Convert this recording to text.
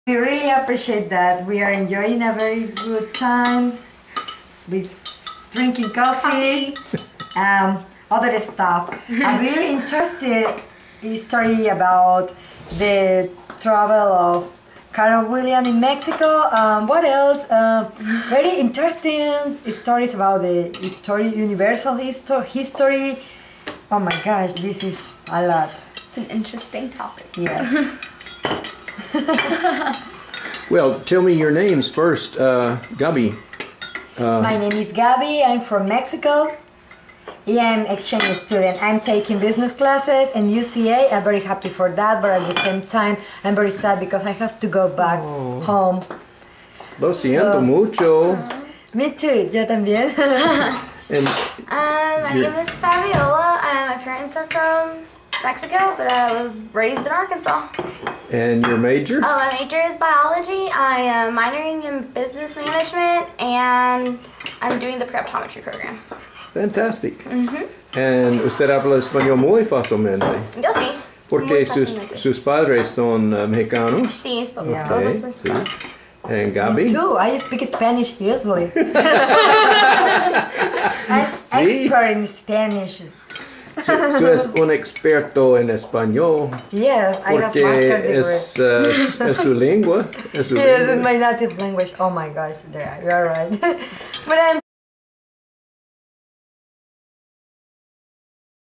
We really appreciate that. We are enjoying a very good time with drinking coffee, other stuff. A very interesting story about the travel of Carol Williams in Mexico. What else? Very interesting stories about the universal history. Oh my gosh, this is a lot. It's an interesting topic. Yeah. Well, tell me your names first, Gabi. My name is Gabi. I'm from Mexico. Yeah, I'm exchange student. I'm taking business classes in UCA. I'm very happy for that, but at the same time, I'm very sad because I have to go back home. Lo siento mucho. Me too. Yo también. And my name is Fabiola. My parents are from Mexico, but I was raised in Arkansas. And your major? Oh, my major is biology. I am minoring in business management, and I'm doing the pre-optometry program. Fantastic. And usted habla español muy fácilmente. Yo sí. Porque Muy fácilmente. sus padres son mexicanos. Sí, Yeah. todos Okay, son sí. hispanos. And Gabi? Too. I speak Spanish usually. I'm Sí. expert in Spanish. Tú eres un experto en español. Yes, I have Porque master degree. es su lengua. Es su Yes, lengua. it's my native language. Oh my gosh, you're right. But I'm